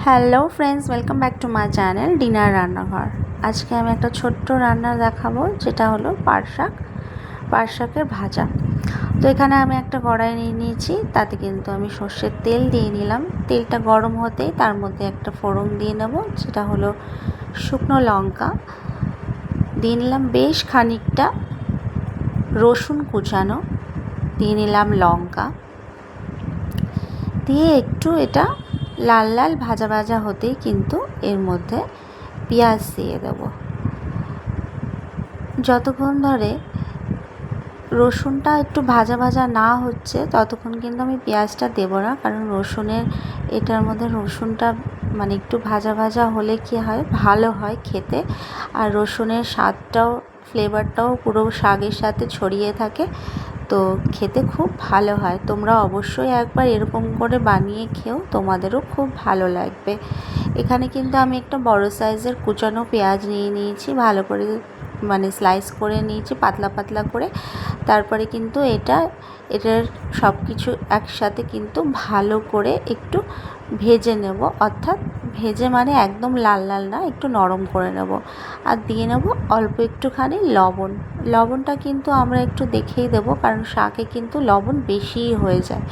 Hello friends, welcome back to my channel dinner রান্নাঘর। আজকে আমি একটা ছোট্ট রান্না দেখাবো, যেটা হলো পাট শাকের ভাজা। তো এখানে আমি একটা কড়াই নিয়ে নিয়েছি, তাতে কিন্তু আমি সর্ষের তেল দিয়ে নিলাম। তেলটা গরম হতেই তার মধ্যে একটা ফোড়ন দিয়ে নেব, যেটা হলো শুকনো লঙ্কা দিয়ে নিলাম, বেশ খানিকটা রসুন কুচানো দিয়ে নিলাম, লঙ্কা দিয়ে একটু এটা লাল লাল ভাজা ভাজা হতেই কিন্তু এর মধ্যে পেঁয়াজ দিয়ে দেব। যতক্ষণ ধরে রসুনটা একটু ভাজা ভাজা না হচ্ছে ততক্ষণ কিন্তু আমি পেঁয়াজটা দেবো না, কারণ এটার মধ্যে রসুনটা মানে একটু ভাজা ভাজা হলে কী হয়, ভালো হয় খেতে, আর রসুনের স্বাদটাও ফ্লেভারটাও পুরো শাকের সাথে ছড়িয়ে থাকে, তো খেতে খুব ভালো হয়। তোমরা অবশ্যই একবার এরকম করে বানিয়ে খেও, তোমাদেরও খুব ভালো লাগবে। এখানে কিন্তু আমি একটা বড় সাইজের কুচানো পেঁয়াজ নিয়ে নিয়েছি, ভালো করে মানে স্লাইস করে নিয়েছি পাতলা পাতলা করে। তারপরে কিন্তু এটার সব কিছু একসাথে কিন্তু ভালো করে একটু ভেজে নেব, অর্থাৎ ভেজে মানে একদম লাল লাল না, একটু নরম করে নেব। আর দিয়ে নেব অল্প একটুখানি লবণটা কিন্তু আমরা একটু দেখেই দেবো, কারণ শাকে কিন্তু লবণ বেশিই হয়ে যায়।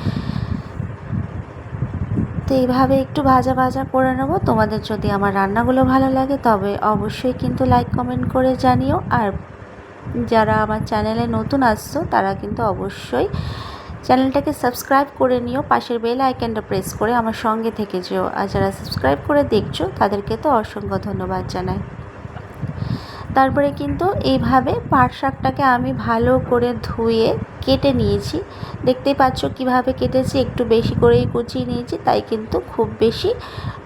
তো এইভাবে একটু ভাজা ভাজা করে নেব। তোমাদের যদি আমার রান্নাগুলো ভালো লাগে তবে অবশ্যই কিন্তু লাইক কমেন্ট করে জানিও, আর যারা আমার চ্যানেলে নতুন আসছো তারা কিন্তু অবশ্যই চ্যানেলটাকে সাবস্ক্রাইব করে নিও, পাশের বেল আইকনটা প্রেস করে আমার সঙ্গে থেকে যেও। আর যারা সাবস্ক্রাইব করে দেখছো তাদেরকে তো অসংখ্য ধন্যবাদ জানাই। তারপরে কিন্তু এইভাবে পাট শাকটাকে আমি ভালো করে ধুয়ে কেটে নিয়েছি। দেখতেই পাচ্ছ কিভাবে কেটেছি, একটু বেশি করেই কুচিয়ে নিয়েছি, তাই কিন্তু খুব বেশি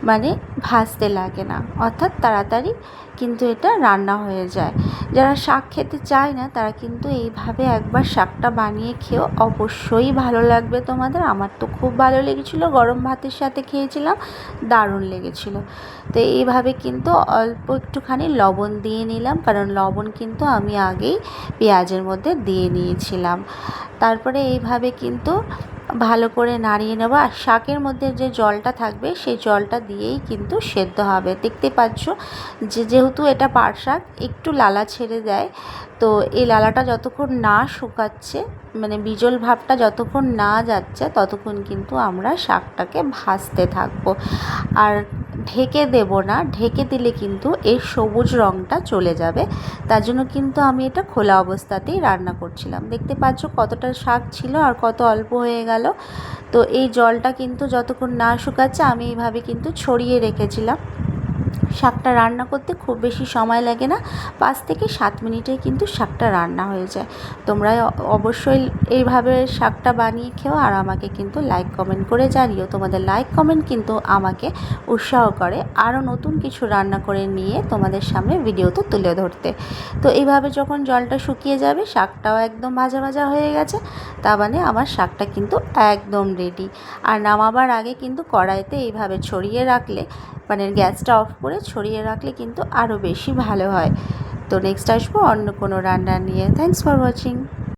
মানে ভাজতে লাগে না, অর্থাৎ তাড়াতাড়ি কিন্তু এটা রান্না হয়ে যায়। যারা শাক খেতে চায় না তারা কিন্তু এইভাবে একবার শাকটা বানিয়ে খেও, অবশ্যই ভালো লাগবে তোমাদের। আমার তো খুব ভালো লেগেছিলো, গরম ভাতের সাথে খেয়েছিলাম, দারুণ লেগেছিলো। তো এইভাবে কিন্তু অল্প একটুখানি লবণ দিয়ে নিলাম, কারণ লবণ কিন্তু আমি আগেই পেঁয়াজের মধ্যে দিয়ে নিয়েছিলাম। তারপরে এইভাবে কিন্তু ভালো করে নাড়িয়ে নেব, আর শাকের মধ্যে যে জলটা থাকবে সেই জলটা দিয়েই কিন্তু সেদ্ধ হবে। দেখতে পাচ্ছ যেহেতু এটা পাট শাক একটু লালা ছেড়ে দেয়, তো এই লালাটা যতক্ষণ না শুকাচ্ছে, মানে বিজল ভাবটা যতক্ষণ না যাচ্ছে ততক্ষণ কিন্তু আমরা শাকটাকে ভাজতে থাকবো। আর ঢেকে দেব না, ঢেকে দিলে কিন্তু এর সবুজ রঙটা চলে যাবে, তার জন্য কিন্তু আমি এটা খোলা অবস্থাতেই রান্না করছিলাম। দেখতে পাচ্ছ কতটা শাক ছিল আর কত অল্প হয়ে গেল। তো এই জলটা কিন্তু যতক্ষণ না শুকাচ্ছে আমি এইভাবে কিন্তু ছড়িয়ে রেখেছিলাম। শাকটা রান্না করতে খুব বেশি সময় লাগে না, 5 থেকে 7 মিনিটে কিন্তু শাকটা রান্না হয়ে যায়। তোমরা অবশ্যই এইভাবে শাকটা বানিয়ে খেও, আর আমাকে কিন্তু লাইক কমেন্ট করে জানিও। তোমাদের লাইক কমেন্ট কিন্তু আমাকে উৎসাহ করে আরও নতুন কিছু রান্না করে নিয়ে তোমাদের সামনে ভিডিওতে তুলে ধরতে। তো এইভাবে যখন জলটা শুকিয়ে যাবে, শাকটাও একদম ভাজা ভাজা হয়ে গেছে, তা মানে আমার শাকটা কিন্তু একদম রেডি। আর নামাবার আগে কিন্তু কড়াইতে এইভাবে ছড়িয়ে রাখলে, মানে গ্যাসটা অফ করে ছড়িয়ে রাখলে কিন্তু আরও বেশি ভালো হয়। তো নেক্সট আসবো অন্য কোনো রান্না নিয়ে। Thanks for watching.